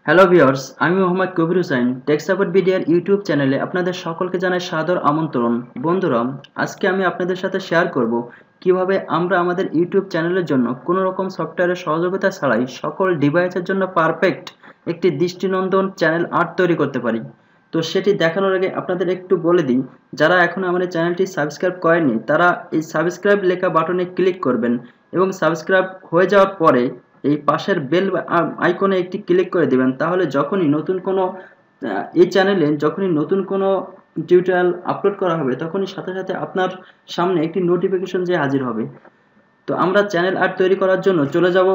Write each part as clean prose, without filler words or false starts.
Hello viewers, আমি Mohammad Kabir Hussain. Tech support BDR YouTube চ্যানেলে আপনাদের সকলকে জানাই সাদর আমন্ত্রণ। বন্ধুরা, আজকে আমি আপনাদের সাথে শেয়ার করব কিভাবে আমরা আমাদের ইউটিউব চ্যানেলের জন্য কোনো রকম সফটওয়্যারের সহযোগিতা ছাড়াই সকল ডিভাইসের জন্য পারফেক্ট একটি দৃষ্টিনন্দন চ্যানেল আর্ট তৈরি করতে পারি। তো সেটি দেখানোর আগে আপনাদের একটু বলে দিই, যারা এখনও আমাদের চ্যানেলটি সাবস্ক্রাইব করেননি তারা এই সাবস্ক্রাইব লেখা বাটনে ক্লিক করবেন এবং সাবস্ক্রাইব হয়ে যাওয়ার পরে এই পাশের বেল আইকনে একটি ক্লিক করে দিবেন। তাহলে যখনই নতুন কোনো এই চ্যানেলে যখনই নতুন কোনো টিউটোরিয়াল আপলোড করা হবে তখনই সাথে সাথে আপনার সামনে একটি নোটিফিকেশন যে হাজির হবে। তো আমরা চ্যানেল আর্ট তৈরি করার জন্য চলে যাব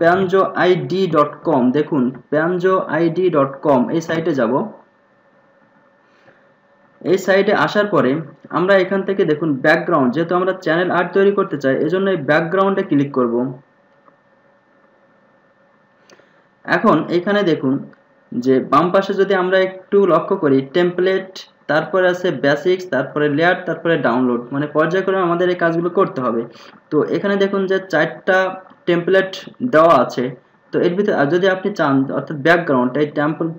panjoid.com। দেখুন, panjoid.com এই সাইটে যাব। এই সাইটে আসার পরে আমরা এখান থেকে দেখুন ব্যাকগ্রাউন্ড, যেহেতু আমরা চ্যানেল আর্ট তৈরি করতে চাই এজন্য এই ব্যাকগ্রাউন্ডে ক্লিক করব। এখন এখানে দেখুন যে বাম পাশে যদি আমরা একটু লক্ষ্য করি, টেমপ্লেট, তারপরে আছে বেসিক্স, তারপরে লেয়ার, তারপরে ডাউনলোড, মানে পর্যায়ক্রমে আমাদের এই কাজগুলো করতে হবে। তো এখানে দেখুন যে 4টা টেমপ্লেট দেওয়া আছে। তো এর ভিতরে যদি আপনি চান, অর্থাৎ ব্যাকগ্রাউন্ড, এই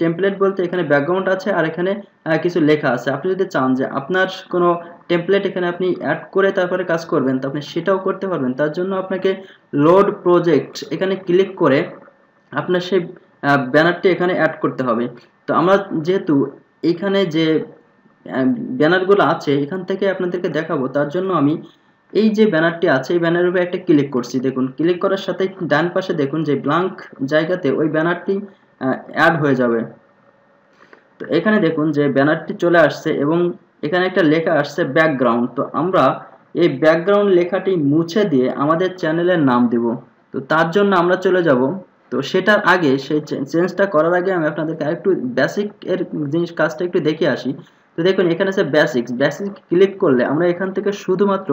টেমপ্লেট বলতে এখানে ব্যাকগ্রাউন্ড আছে আর এখানে কিছু লেখা আছে। আপনি যদি চান যে আপনার কোনো টেমপ্লেট এখানে আপনি অ্যাড করে তারপরে কাজ করবেন, তো আপনি সেটাও করতে পারবেন। তার জন্য আপনাকে লোড প্রজেক্ট এখানে ক্লিক করে আপনার সেই ব্যানারটি এখানে অ্যাড করতে হবে। তো আমরা যেহেতু এইখানে যে ব্যানারগুলো আছে এখান থেকে আপনাদেরকে দেখাবো, তার জন্য আমি এই যে ব্যানারটি আছে এই ব্যানারের উপরে একটা ক্লিক করছি। দেখুন, ক্লিক করার সাথে ডান পাশে দেখুন যে ব্ল্যাঙ্ক জায়গাতে ওই ব্যানারটি অ্যাড হয়ে যাবে। তো এখানে দেখুন যে ব্যানারটি চলে আসছে এবং এখানে একটা লেখা আসছে ব্যাকগ্রাউন্ড। তো আমরা এই ব্যাকগ্রাউন্ড লেখাটি মুছে দিয়ে আমাদের চ্যানেলের নাম দেব। তো তার জন্য আমরা চলে যাব। তো সেটার আগে, সেই চেঞ্জটা করার আগে আমি আপনাদেরকে আরেকটু বেসিক এর কাজটা একটু দেখে আসি। তো দেখুন এখানে আছে বেসিক্স। ক্লিক করলে আমরা এখান থেকে শুধুমাত্র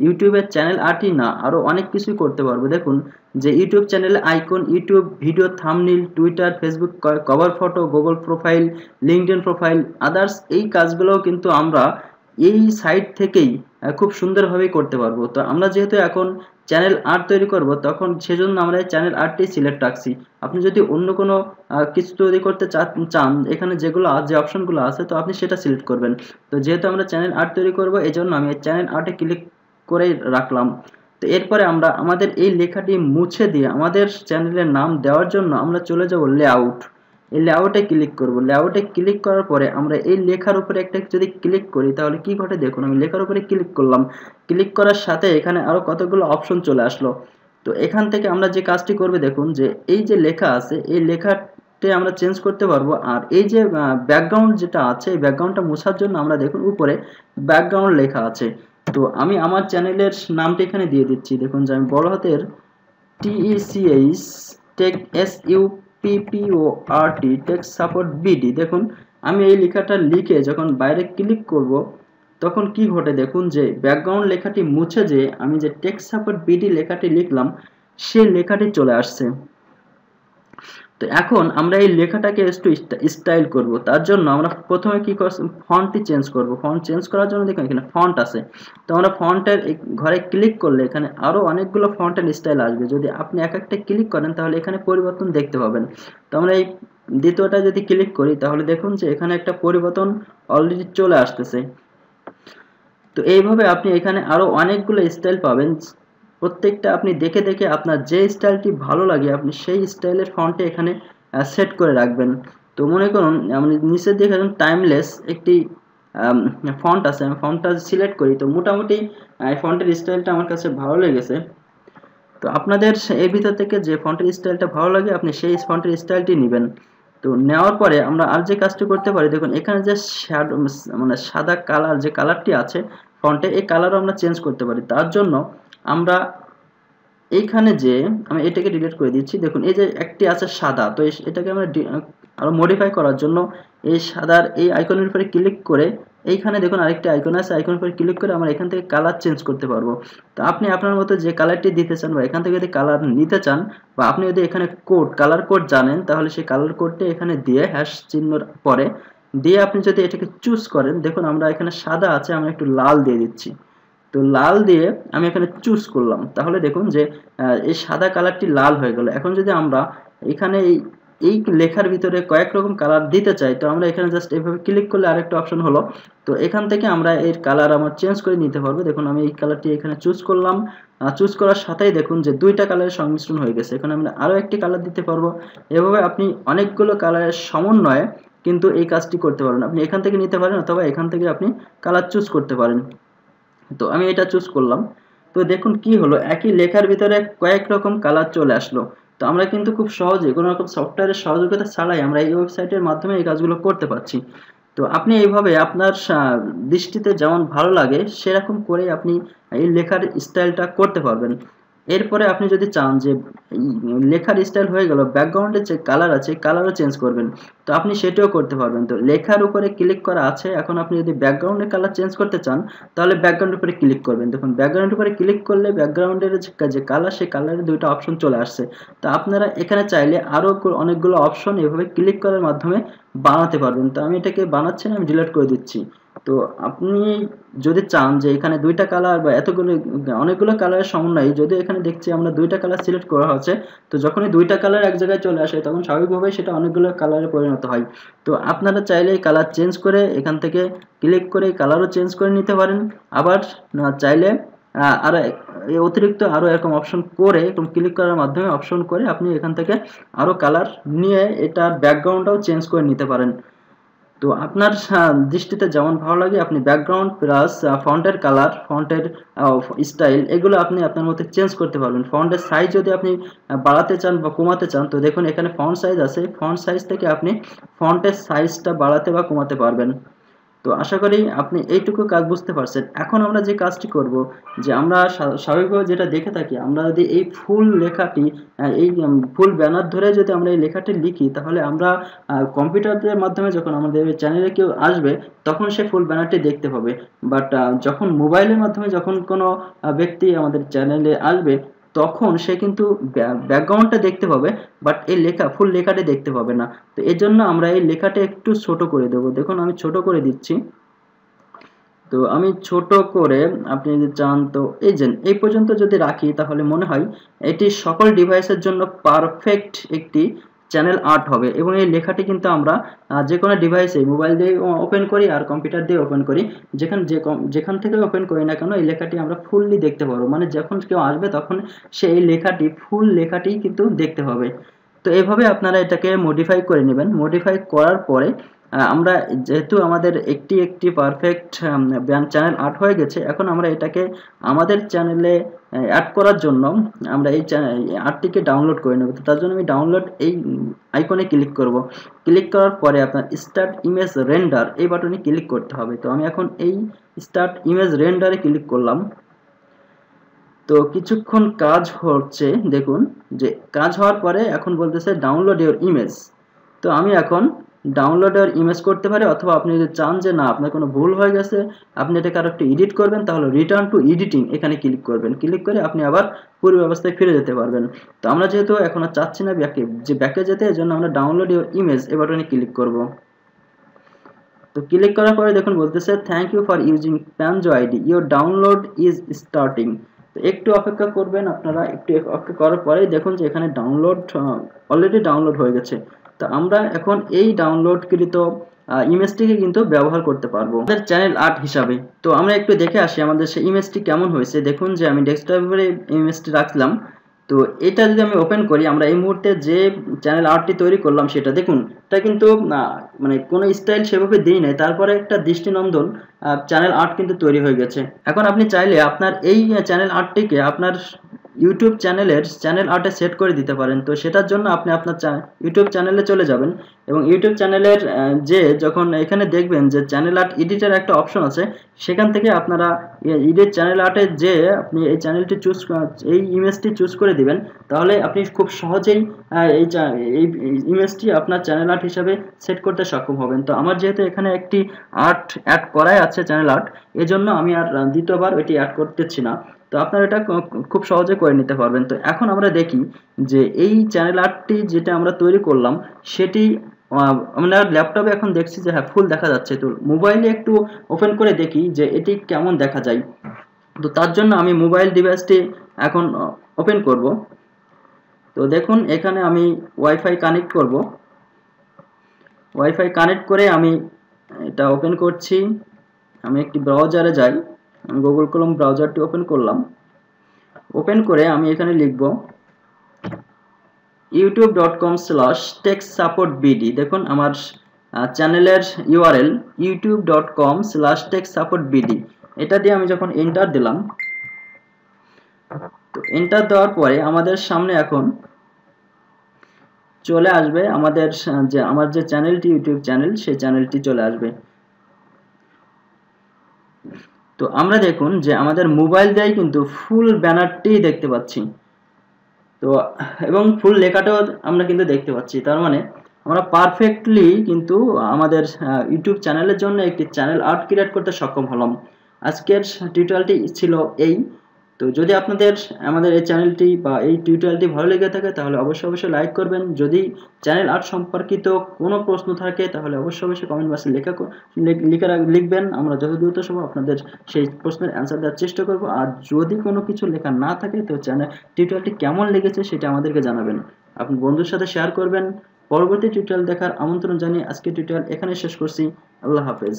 ইউটিউবের চ্যানেল আর্টই না, আরও অনেক কিছুই করতে পারবো। দেখুন যে ইউটিউব চ্যানেলে icon, YouTube video thumbnail, Twitter, Facebook cover photo, Google profile, LinkedIn profile, others এই কাজগুলোও কিন্তু আমরা এই সাইট থেকেই খুব সুন্দরভাবেই করতে পারবো। তো আমরা যেহেতু এখন চ্যানেল আর্ট তৈরি করব, তখন সেজন্য আমরা এই চ্যানেল আর্টটি সিলেক্ট রাখছি। আপনি যদি অন্য কোনো কিছু তৈরি করতে চান, এখানে যেগুলো যে অপশনগুলো আছে তো আপনি সেটা সিলেক্ট করবেন। তো যেহেতু আমরা চ্যানেল আর্ট তৈরি করব এই জন্য আমি চ্যানেল আর্টে ক্লিক করে রাখলাম। তো এরপরে আমরা আমাদের এই লেখাটি মুছে দিয়ে আমাদের চ্যানেলের নাম দেওয়ার জন্য আমরা চলে যাব লেআউট। এই লেআউটে ক্লিক করব। লেআউটে ক্লিক করার পরে আমরা এই লেখার উপরে একটা যদি ক্লিক করি তাহলে কি ঘটে দেখুন, আমি লেখার উপরে ক্লিক করলাম। ক্লিক করার সাথে এখানে আরো কতগুলো অপশন চলে আসলো। তো এখান থেকে আমরা যে কাজটি করবে দেখুন যে এই যে লেখা আছে এই লেখাটি আমরা চেঞ্জ করতে পারবো। আর এই যে ব্যাকগ্রাউন্ড যেটা আছে এই ব্যাকগ্রাউন্ডটা মোছার জন্য আমরা দেখুন উপরে ব্যাকগ্রাউন্ড লেখা আছে। তো আমি আমার চ্যানেলের নামটা এখানে দিয়ে দিচ্ছি। দেখুন যে আমি বড় হাতের TECH take SUPPORT take support BD. দেখুন আমি এই লেখাটা লিখে যখন বাইরে ক্লিক করব তখন কি ঘটে দেখুন যে ব্যাকগ্রাউন্ড লেখাটি মুছে যে আমি যে টেক সাপোর্ট বিডি লেখাটি লিখলাম সেই লেখাটি চলে আসছে। তো এখন আমরা এই লেখাটাকে একটু স্টাইল করব। তার জন্য আমরা প্রথমে কি করব, ফন্টটি চেঞ্জ করব। ফন্ট চেঞ্জ করার জন্য দেখুন এখানে ফন্ট আছে। তো আমরা ফন্টের ঘরে ক্লিক করলে এখানে আরো অনেকগুলো ফন্টের স্টাইল আসবে। যদি আপনি এক একটা ক্লিক করেন তাহলে এখানে পরিবর্তন দেখতে পাবেন। তো আমরা এই দ্বিতীয়টা যদি ক্লিক করি তাহলে দেখুন যে এখানে একটা পরিবর্তন অলরেডি চলে আসতেছে। তো এইভাবে আপনি এখানে আরো অনেকগুলো স্টাইল পাবেন। প্রত্যেকটা আপনি দেখে দেখে আপনার যে স্টাইলটি ভালো লাগে আপনি সেই স্টাইলের ফন্টে এখানে সেট করে রাখবেন। তো মনে করুন আমি নিচে দেখে টাইমলেস একটি ফন্ট আছে, আমি ফন্টটা সিলেক্ট করি। তো মোটামুটি এই ফন্টের স্টাইলটা আমার কাছে ভালো লেগেছে। তো আপনাদের এর ভিতর থেকে যে ফন্টের স্টাইলটা ভালো লাগে আপনি সেই ফন্টের স্টাইলটি নেবেন। তো নেওয়ার পরে আমরা আর যে কাজটি করতে পারি, দেখুন এখানে যে শ্যাডো মানে সাদা কালার যে কালারটি আছে ফন্টে, এই কালারও আমরা চেঞ্জ করতে পারি। তার জন্য আমরা এইখানে যে আমি এটাকে ডিলিট করে দিচ্ছি। দেখুন এই যে একটি আছে সাদা, তো এটাকে আমরা আরো মডিফাই করার জন্য এই সাদার এই আইকনের উপরে ক্লিক করে এইখানে দেখুন আরেকটি আইকন আছে, আইকনের উপরে ক্লিক করে আমরা এখান থেকে কালার চেঞ্জ করতে পারবো। তো আপনি আপনার মতো যে কালারটি দিতে চান বা এখান থেকে যদি কালার নিতে চান বা আপনি যদি এখানে কালার কোড জানেন তাহলে সেই কালার কোডটি এখানে দিয়ে হ্যাশ চিহ্নর পরে দিয়ে আপনি যদি এটাকে চুজ করেন, দেখুন আমরা এখানে সাদা আছে, আমরা একটু লাল দিয়ে দিচ্ছি। তো লাল দিয়ে আমি এখানে চুজ করলাম, তাহলে দেখুন যে এই সাদা কালারটি লাল হয়ে গেল। এখন যদি আমরা এখানে এই এই লেখার ভিতরে কয়েক রকম কালার দিতে চাই, তো আমরা এখানে জাস্ট এভাবে ক্লিক করলে আরেকটা অপশন হলো। তো এখান থেকে আমরা এর কালার আমার চেঞ্জ করে নিতে পারবো। দেখুন আমি এই কালারটি এখানে চুজ করলাম, চুজ করার সাথেই দেখুন যে দুইটা কালারের সংমিশ্রণ হয়ে গেছে। এখানে আমরা আরও একটি কালার দিতে পারবো। এভাবে আপনি অনেকগুলো কালারের সমন্বয়ে কিন্তু এই কাজটি করতে পারেন। আপনি এখান থেকে নিতে পারেন অথবা এখান থেকে আপনি কালার চুজ করতে পারেন। তো আমি এটা চুজ করলাম। তো দেখুন কি হলো, একই লেখার ভিতরে কয়েক রকম কালার চলে আসলো। তো আমরা কিন্তু খুব সহজে কোনো রকম সফটওয়্যারের সহযোগিতা ছাড়াই আমরা এই ওয়েবসাইটের মাধ্যমে এই কাজগুলো করতে পারছি। তো আপনি এইভাবে আপনার দৃষ্টিতে যেমন ভালো লাগে সেরকম করে আপনি এই লেখার স্টাইলটা করতে পারবেন। এরপরে আপনি যদি চান যে লেখার স্টাইল হয়ে গেল, ব্যাকগ্রাউন্ডের যে কালার আছে কালারও চেঞ্জ করবেন, তো আপনি সেটাও করতে পারবেন। তো লেখার উপরে ক্লিক করা আছে, এখন আপনি যদি ব্যাকগ্রাউন্ডের কালার চেঞ্জ করতে চান তাহলে ব্যাকগ্রাউন্ডের উপরে ক্লিক করবেন। দেখুন ব্যাকগ্রাউন্ডের উপরে ক্লিক করলে ব্যাকগ্রাউন্ডের যে কালার, সেই কালারের দুইটা অপশন চলে আসছে। তো আপনারা এখানে চাইলে আরও অনেকগুলো অপশন এভাবে ক্লিক করার মাধ্যমে বানাতে পারবেন। তো আমি এটাকে বানাচ্ছি না, আমি ডিলিট করে দিচ্ছি। তো আপনি যদি চান যে এখানে দুইটা কালার বা এতগুলো অনেকগুলো কালারের সমন্বয়, যদি এখানে দেখছি আমরা দুইটা কালার সিলেক্ট করা হচ্ছে, তো যখনই দুইটা কালার এক জায়গায় চলে আসে তখন স্বাভাবিকভাবেই সেটা অনেকগুলো কালারে পরিণত হয়। তো আপনারা চাইলে কালার চেঞ্জ করে এখান থেকে ক্লিক করে কালারও চেঞ্জ করে নিতে পারেন। আবার চাইলে আরও অতিরিক্ত আরও এরকম অপশন করে এরকম ক্লিক করার মাধ্যমে অপশন করে আপনি এখান থেকে আরও কালার নিয়ে এটার ব্যাকগ্রাউন্ডটাও চেঞ্জ করে নিতে পারেন। তো আপনার দৃষ্টিতে যেমন ভালো লাগে আপনি ব্যাকগ্রাউন্ড প্লাস ফন্টের কালার, ফন্টের স্টাইল, এগুলো আপনি আপনার মধ্যে চেঞ্জ করতে পারবেন। ফন্টের সাইজ যদি আপনি বাড়াতে চান বা কমাতে চান, তো দেখুন এখানে ফন্ট সাইজ আছে, ফন্ট সাইজ থেকে আপনি ফন্টের সাইজটা বাড়াতে বা কমাতে পারবেন। তো আশা করি আপনি এইটুকু কাজ বুঝতে পারছেন। এখন আমরা যে কাজটি করব, যে আমরা স্বাভাবিকভাবে যেটা দেখে থাকি, আমরা যদি এই ফুল লেখাটি এই ফুল ব্যানার ধরে যদি আমরা এই লেখাটি লিখি, তাহলে আমরা কম্পিউটারের মাধ্যমে যখন আমাদের চ্যানেলে কেউ আসবে তখন সে ফুল ব্যানারটি দেখতে পাবে। বাট যখন মোবাইলের মাধ্যমে যখন কোনো ব্যক্তি আমাদের চ্যানেলে আসবে তখন সে কিন্তু ব্যাকগ্রাউন্ডটা দেখতে পাবে, বাট এই ফুল লেখাটি দেখতে পাবে না। তো এর জন্য আমরা এই লেখাটা একটু ছোট করে দেবো। দেখুন আমি ছোট করে দিচ্ছি। তো আমি ছোট করে আপনি যদি চান তো এই পর্যন্ত যদি রাখি তাহলে মনে হয় এটি সকল ডিভাইসের জন্য পারফেক্ট একটি চ্যানেল আর্ট হবে। এবং এই লেখাটি কিন্তু আমরা যে কোনো ডিভাইসে মোবাইল দিয়ে ওপেন করি আর কম্পিউটার দিয়ে ওপেন করি, যেখান থেকে ওপেন করি না কেন এই লেখাটি আমরা ফুললি দেখতে পারবো। মানে যখন কেউ আসবে তখন সে এই লেখাটি ফুল লেখাটি কিন্তু দেখতে পাবে। তো এইভাবে আপনারা এটাকে মডিফাই করে নেবেন। মডিফাই করার পরে আমরা যেহেতু আমাদের একটি পারফেক্ট চ্যানেল আর্ট হয়ে গেছে, এখন আমরা এটাকে আমাদের চ্যানেলে অ্যাড করার জন্য আমরা এই আর্টটিকে ডাউনলোড করে নেব। তো তার জন্য আমি ডাউনলোড এই আইকনে ক্লিক করব। ক্লিক করার পরে আপনার স্টার্ট ইমেজ রেন্ডার এই বাটনে ক্লিক করতে হবে। তো আমি এখন এই স্টার্ট ইমেজ রেন্ডারে ক্লিক করলাম। তো কিছুক্ষণ কাজ হচ্ছে, দেখুন যে কাজ হওয়ার পরে এখন বলতেছে ডাউনলোড ইওর ইমেজ। তো আমি এখন ডাউনলোড ইওর ইমেজ করতে পারি, অথবা আপনি যদি চান যে না আপনার কোনো ভুল হয়ে গেছে আপনি এটাকে আরো একটু এডিট করবেন, তাহলে রিটার্ন টু এডিটিং এখানে ক্লিক করবেন। ক্লিক করে আপনি আবার পূর্ব অবস্থায় ফিরে যেতে পারবেন। তো আমরা যেহেতু এখন আর চাচ্ছি না ব্যাকে যেতে, এজন্য আমরা ডাউনলোড ইওর ইমেজ এই বাটনে ক্লিক করব। তো ক্লিক করার পরে দেখুন বলতেছে thank you for using Panjo ID, your download is starting. তো একটু অপেক্ষা করবেন আপনারা, একটু অপেক্ষা করার পরেই দেখুন যে এখানে ডাউনলোড অলরেডি ডাউনলোড হয়ে গেছে। তো আমরা এখন এই ডাউনলোডকৃত ইমেজটিকে কিন্তু ব্যবহার করতে পারবো আমাদের চ্যানেল আর্ট হিসাবে। তো আমরা একটু দেখে আসি আমাদের সেই ইমেজটি কেমন হয়েছে। দেখুন যে আমি ডেস্কটপে ইমেজটি রাখলাম। তো এটা যদি আমি ওপেন করি, আমরা এই মুহূর্তে যে চ্যানেল আর্টটি তৈরি করলাম সেটা দেখুন, এটা কিন্তু মানে কোনো স্টাইল সেভাবে দিই নাই, তারপরে একটা দৃষ্টিনন্দন চ্যানেল আর্ট কিন্তু তৈরি হয়ে গেছে। এখন আপনি চাইলে আপনার এই চ্যানেল আর্টটিকে আপনার ইউটিউব চ্যানেলের চ্যানেল আর্টে সেট করে দিতে পারেন। তো সেটার জন্য আপনি আপনার ইউটিউব চ্যানেলে চলে যাবেন এবং ইউটিউব চ্যানেলের যখন এখানে দেখবেন যে চ্যানেল আর্ট এডিটার একটা অপশন আছে, সেখান থেকে আপনারা এডিট চ্যানেল আর্টে যে আপনি এই চ্যানেলটি এই ইমেজটি চুজ করে দিবেন, তাহলে আপনি খুব সহজেই এই ইমেজটি আপনার চ্যানেল আর্ট হিসাবে সেট করতে সক্ষম হবেন। তো আমার যেহেতু এখানে একটি আর্ট অ্যাড করাই আছে চ্যানেল আর্ট, এজন্য আমি আর দ্বিতীয়বার এটি অ্যাড করতেছি না। তো আপনারা এটা খুব সহজে করে নিতে পারবেন। তো এখন আমরা দেখি যে এই চ্যানেল আর্টটি যেটা আমরা তৈরি করলাম সেটি আমরা ল্যাপটপে এখন দেখছি যে হ্যাঁ ফুল দেখা যাচ্ছে। তো মোবাইলে একটু ওপেন করে দেখি যে এটি কেমন দেখা যায়। তো তার জন্য আমি মোবাইল ডিভাইসটি এখন ওপেন করব। তো দেখুন এখানে আমি ওয়াইফাই কানেক্ট করব। ওয়াইফাই কানেক্ট করে আমি এটা ওপেন করছি। আমি একটি ব্রাউজারে যাই, আমি গুগল ক্রোম ব্রাউজারটি ওপেন করলাম। ওপেন করে আমি এখানে লিখব youtube.com/techsupportbd। দেখুন আমার চ্যানেলের ইউআরএল youtube.com/techsupportbd। এটা দিয়ে আমি যখন এন্টার দিলাম, তো এন্টার দেওয়ার পরে আমাদের সামনে এখন চলে আসবে আমার যে চ্যানেলটি, ইউটিউব চ্যানেল, সেই চ্যানেলটি চলে আসবে। তো আমরা দেখুন যে আমাদের মোবাইল দিয়ে কিন্তু ফুল ব্যানারটি দেখতে পাচ্ছি, তো এবং ফুল লেখাটাও আমরা কিন্তু দেখতে পাচ্ছি। তার মানে আমরা পারফেক্টলি কিন্তু আমাদের ইউটিউব চ্যানেলের জন্য একটি চ্যানেল আর্ট ক্রিয়েট করতে সক্ষম হলাম। আজকের টিউটোরিয়ালটি ছিল এই। তো যদি আপনাদের আমাদের এই চ্যানেলটি বা এই টিউটোরিয়ালটি ভালো লেগে থাকে তাহলে অবশ্যই লাইক করবেন। যদি চ্যানেল আর্ট সম্পর্কিত কোনো প্রশ্ন থাকে তাহলে অবশ্যই কমেন্ট বক্সে লিখবেন। আমরা যত দ্রুত সম্ভব আপনাদের সেই প্রশ্নের অ্যান্সার দেওয়ার চেষ্টা করব। আর যদি কোনো কিছু লেখা না থাকে তো টিউটোরিয়ালটি কেমন লেগেছে সেটা আমাদেরকে জানাবেন, আপনি বন্ধুর সাথে শেয়ার করবেন। পরবর্তী টিউটোরিয়াল দেখার আমন্ত্রণ জানিয়ে আজকের টিউটোরিয়াল এখানে শেষ করছি। আল্লাহ হাফেজ।